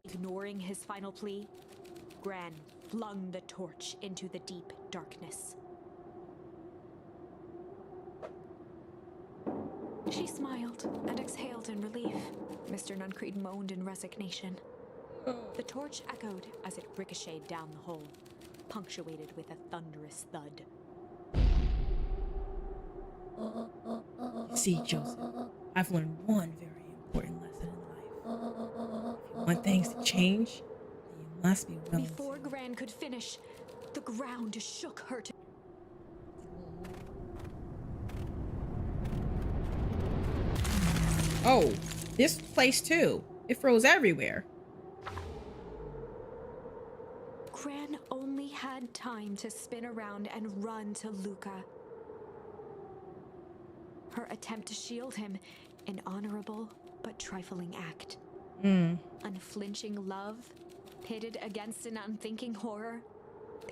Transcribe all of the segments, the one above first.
Ignoring his final plea, Gran flung the torch into the deep darkness. She smiled and exhaled in relief. Mr. Nuncreed moaned in resignation. The torch echoed as it ricocheted down the hole, punctuated with a thunderous thud. See, Joseph, I've learned one very important lesson in life. If you want things to change, then you must be willing Before Gran could finish, the ground shook her to... Oh, this place too. It froze everywhere. Gran only had time to spin around and run to Luca. Her attempt to shield him, an honorable but trifling act. Unflinching love, pitted against an unthinking horror,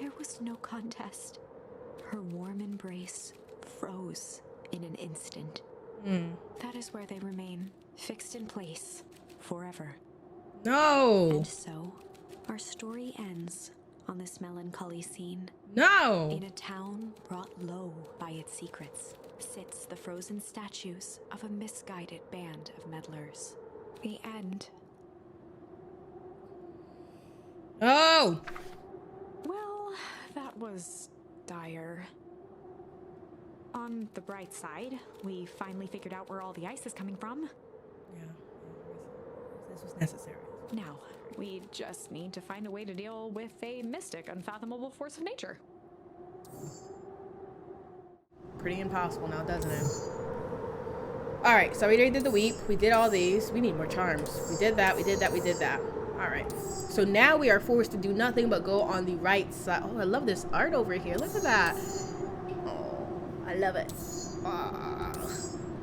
there was no contest. Her warm embrace froze in an instant. That is where they remain, fixed in place, forever. No! And so, our story ends on this melancholy scene. No! In a town brought low by its secrets, sits the frozen statues of a misguided band of meddlers. The end. Oh! Well, that was dire. On the bright side, we finally figured out where all the ice is coming from. Yeah, this was necessary. Now, we just need to find a way to deal with a mystic, unfathomable force of nature. Pretty impossible now, doesn't it? Alright, so we already did the weep. We did all these. We need more charms. We did that, we did that, we did that. Alright. So now we are forced to do nothing but go on the right side. Oh, I love this art over here. Look at that. Oh, I love it. Oh,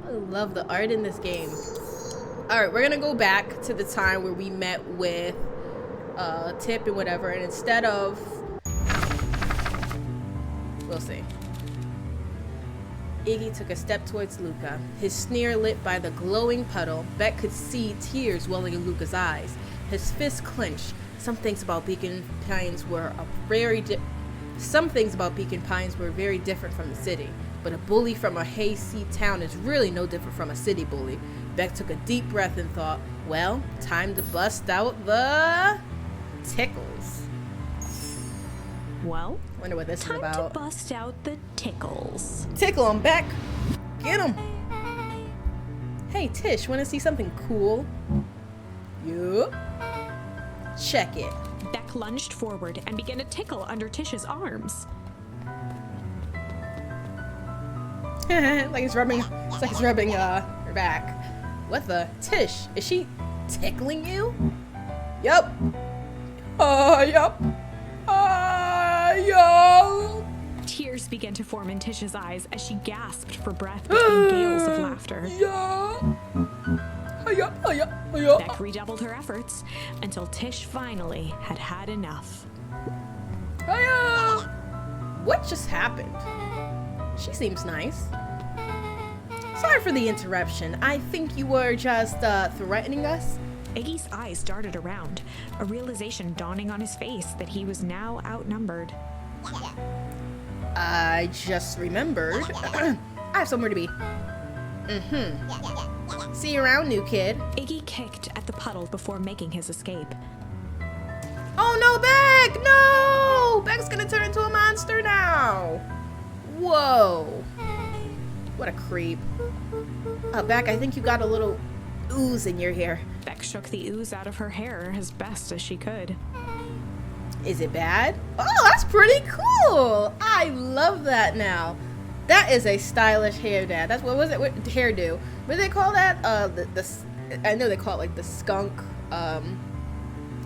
I love the art in this game. Alright, we're gonna go back to the time where we met with Tip and whatever, and instead of... We'll see. Iggy took a step towards Luca, his sneer lit by the glowing puddle. Beck could see tears welling in Luca's eyes. His fist clenched. Some things about Beacon Pines were very different from the city, but a bully from a hayseed town is really no different from a city bully. Beck took a deep breath and thought, well, time to bust out the tickles. Well, Wonder what this is time about. to bust out the tickles. Tickle him, Beck. Get him. Hey, Tish, want to see something cool? Yup. Check it. Beck lunged forward and began to tickle under Tish's arms. like it's rubbing her back. What the? Tish, is she tickling you? Yup. Yup. Yup. Tears began to form in Tish's eyes as she gasped for breath between gales of laughter. Beck redoubled her efforts until Tish finally had had enough. What just happened? She seems nice. Sorry for the interruption. I think you were just threatening us. Iggy's eyes darted around, a realization dawning on his face that he was now outnumbered. I just remembered. I have somewhere to be. See you around, new kid. Iggy kicked at the puddle before making his escape. Oh no, Beck! No! Beck's gonna turn into a monster now. Whoa. What a creep. Beck, I think you got a little ooze in your hair. Beck shook the ooze out of her hair as best as she could. Is it bad? Oh, that's pretty cool. I love that now. That is a stylish hair, Dad. That's what was it? What hairdo? What do they call that? I know they call it like the skunk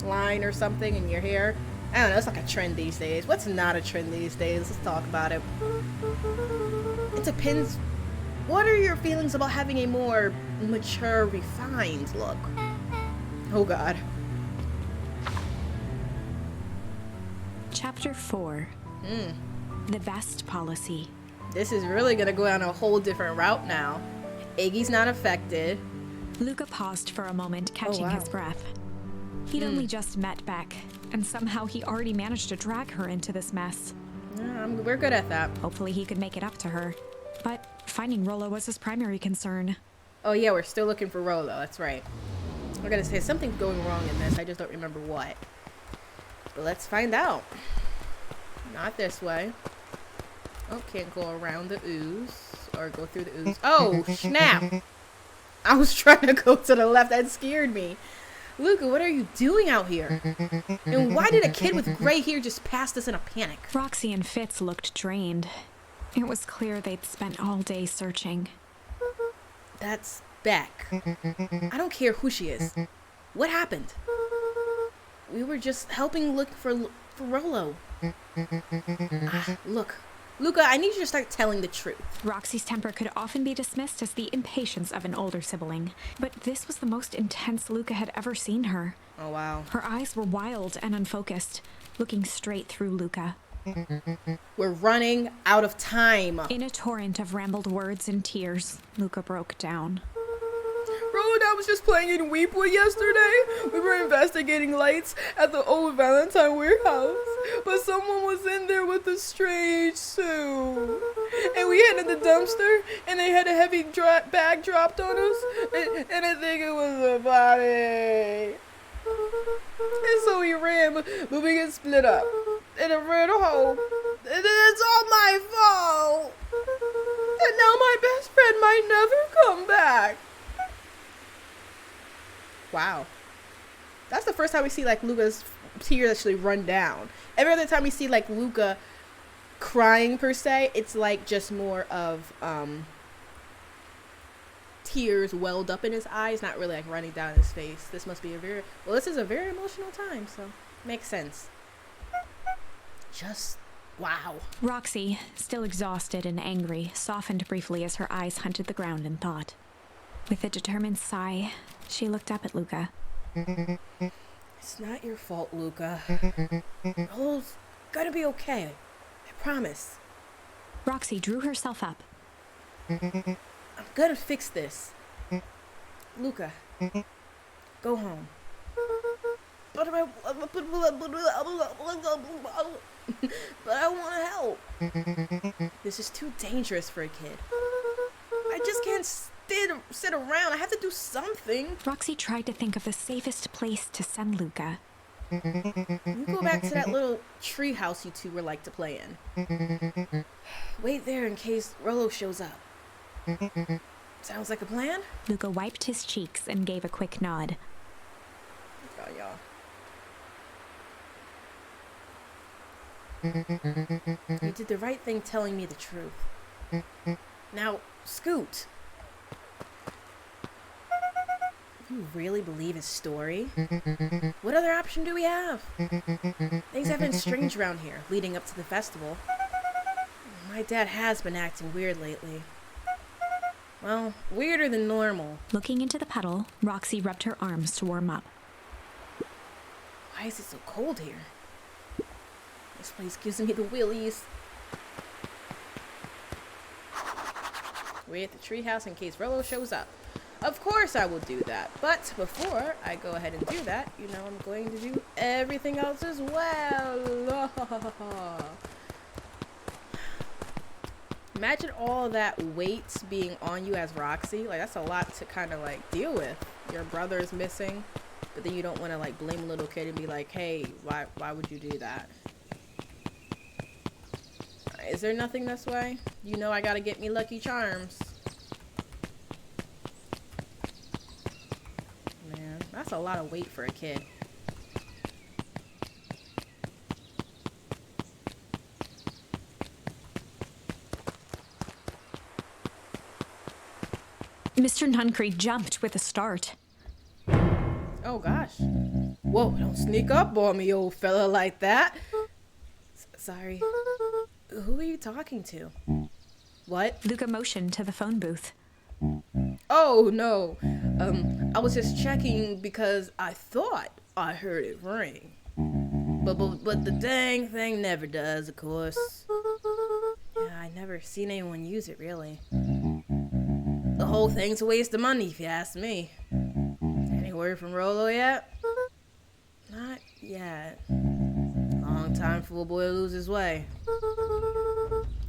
line or something in your hair. I don't know, it's like a trend these days. What's not a trend these days? Let's talk about it. It depends. What are your feelings about having a more mature, refined look? Oh God. Chapter 4. The vest policy. This is really gonna go down a whole different route now. Iggy's not affected. Luca paused for a moment, catching wow. his breath. He'd only just met Beck, and somehow he already managed to drag her into this mess. Yeah, we're good at that. Hopefully he could make it up to her. But finding Rollo was his primary concern. Oh yeah, we're still looking for Rollo, that's right. I gotta say, something's going wrong in this, I just don't remember what. But let's find out. Not this way. Oh, can't go around the ooze, or go through the ooze. Oh, snap! I was trying to go to the left, that scared me. Luca, what are you doing out here? And why did a kid with gray hair just pass us in a panic? Roxy and Fitz looked drained. It was clear they'd spent all day searching. That's Beck. I don't care who she is. What happened? We were just helping look for Rollo. Look. Luca, I need you to start telling the truth. Roxy's temper could often be dismissed as the impatience of an older sibling, but this was the most intense Luca had ever seen her. Oh, wow. Her eyes were wild and unfocused, looking straight through Luca. We're running out of time. In a torrent of rambled words and tears, Luca broke down. Rollo and I was just playing in Weepwood yesterday. We were investigating lights at the old Valentine warehouse, but someone was in there with a strange suit. And we hid in the dumpster, and they had a heavy bag dropped on us, and I think it was a body. And so we ran, but we get split up. And I ran home. And it's all my fault. And now my best friend might never come back. Wow. That's the first time we see, like, Luca's tears actually run down. Every other time we see, like, Luca crying, per se, it's, like, just more of, tears welled up in his eyes, not really, like, running down his face. This must be this is a very emotional time, so makes sense. Just, wow. Roxy, still exhausted and angry, softened briefly as her eyes hunted the ground in thought. With a determined sigh, she looked up at Luca. It's not your fault, Luca. Rollo's gonna be okay. I promise. Roxy drew herself up. I'm gonna fix this. Luca, go home. But I want to help. This is too dangerous for a kid. I just can't sit around. I have to do something. Roxy tried to think of the safest place to send Luca. You go back to that little tree house you two were like to play in. Wait there in case Rollo shows up. Sounds like a plan? Luca wiped his cheeks and gave a quick nod. Oh, y'all. You did the right thing telling me the truth. Now, Scoot. You really believe his story? What other option do we have? Things have been strange around here, leading up to the festival. My dad has been acting weird lately. Well, weirder than normal. Looking into the puddle, Roxy rubbed her arms to warm up. Why is it so cold here? This place gives me the willies. Wait at the treehouse in case Rollo shows up. Of course I will do that. But before I go ahead and do that, you know I'm going to do everything else as well. Imagine all that weight being on you as Roxy. Like, that's a lot to kind of, like, deal with. Your brother is missing, but then you don't want to, like, blame a little kid and be like, hey, why would you do that? Is there nothing this way? You know I gotta get me Lucky Charms. Man, that's a lot of weight for a kid. Mr. Nuncreed jumped with a start. Oh gosh. Whoa, don't sneak up on me, old fella, like that. Sorry. Who are you talking to? What? Luca motioned to the phone booth. Oh, no. I was just checking because I thought I heard it ring. But the dang thing never does, of course. Yeah, I never seen anyone use it, really. The whole thing's a waste of money, if you ask me. Any word from Rollo yet? Not yet. Long time for a boy to lose his way.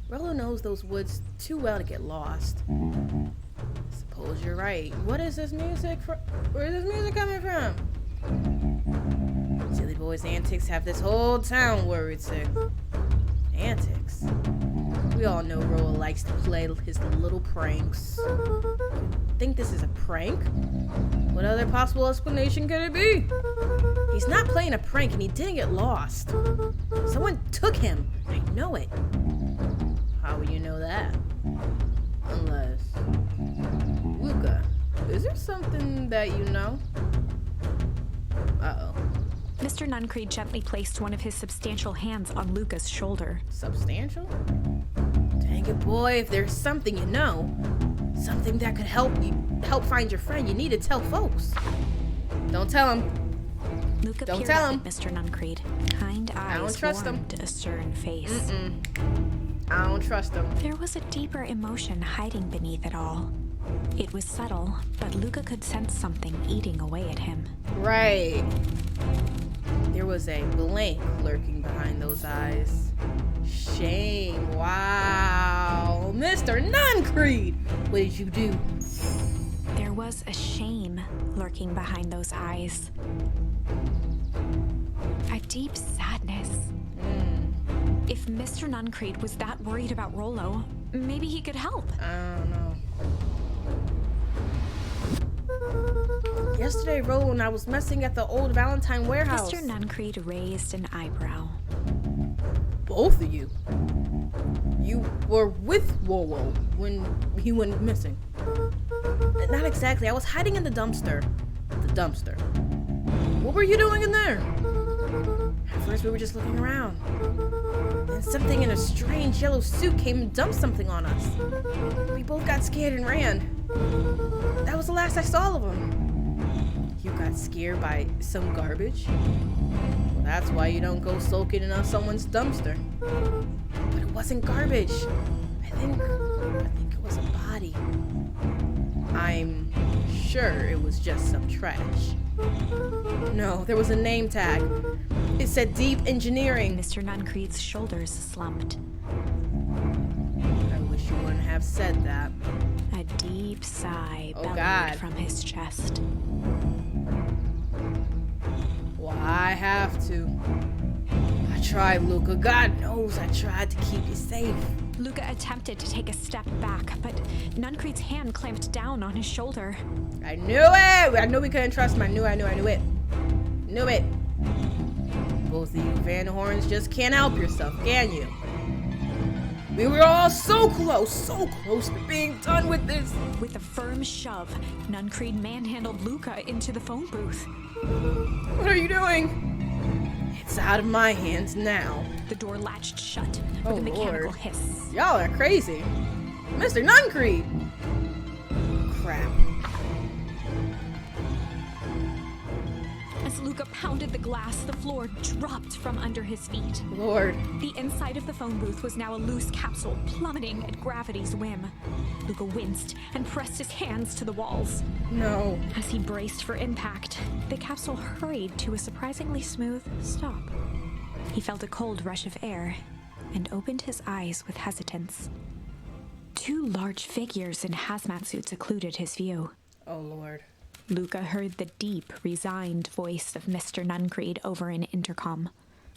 Rollo knows those woods too well to get lost. Suppose you're right. What is this music from? Where is this music coming from? Silly boy's antics have this whole town worried sick. Antics? We all know Rollo likes to play his little pranks. Think this is a prank? What other possible explanation could it be? He's not playing a prank and he didn't get lost. Someone took him. I know it. How would you know that? Unless... Luca, is there something that you know? Uh-oh. Mr. Nuncreed gently placed one of his substantial hands on Luca's shoulder. Substantial? Dang it, boy, if there's something you know, something that could help find your friend, you need to tell folks. Don't tell him. Luca Don't peered tell up him. at Mr. Nuncreed. Kind eyes don't trust him. warmed a stern face. I don't trust him. There was a deeper emotion hiding beneath it all. It was subtle, but Luca could sense something eating away at him. Right. There was a blank lurking behind those eyes. Shame. Wow. Mr. Nuncreed! What did you do? There was a shame lurking behind those eyes. A deep sadness. If Mr. Nuncreed was that worried about Rollo, maybe he could help. I don't know. Yesterday, Rollo and I was messing at the old Valentine warehouse. Mr. Nuncreed raised an eyebrow. Both of you? You were with Rollo when he went missing? Not exactly. I was hiding in the dumpster. The dumpster. What were you doing in there? At first, we were just looking around. Then something in a strange yellow suit came and dumped something on us. We both got scared and ran. That was the last I saw of him. You got scared by some garbage? Well, that's why you don't go sulking in someone's dumpster. But it wasn't garbage. I think it was a body. I'm sure it was just some trash. No, there was a name tag. It said Deep Engineering. Mr. Nuncreed's shoulders slumped. I wish you wouldn't have said that. A deep sigh bellowed God. from his chest. Well, I have to. I tried, Luca. God knows I tried to keep you safe. Luca attempted to take a step back, but Nuncreed's hand clamped down on his shoulder. I knew it! I knew we couldn't trust him. I knew it. Knew it. Both of you Van Horns just can't help yourself, can you? We were all so close to being done with this. With a firm shove, Nuncreed manhandled Luca into the phone booth. What are you doing? It's out of my hands now. The door latched shut with Oh, a mechanical Lord. hiss. Y'all are crazy. Mr. Nuncreed! Crap. As Luca pounded the glass, the floor dropped from under his feet. Lord. The inside of the phone booth was now a loose capsule, plummeting at gravity's whim. Luca winced and pressed his hands to the walls. No. As he braced for impact, the capsule hurried to a surprisingly smooth stop. He felt a cold rush of air and opened his eyes with hesitance. Two large figures in hazmat suits occluded his view. Oh, Lord. Luca heard the deep, resigned voice of Mr. Nuncreed over an intercom.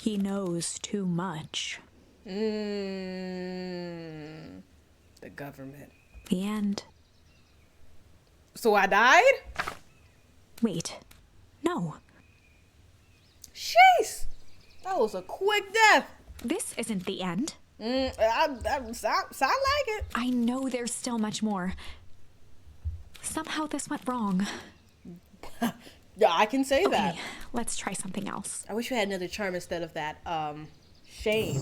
He knows too much. The government. The end. So I died? Wait. No. Jeez! That was a quick death. This isn't the end. Sound like it. I know there's still much more. Somehow this went wrong. Yeah, I can say that. Okay, let's try something else. I wish we had another charm instead of that, shame.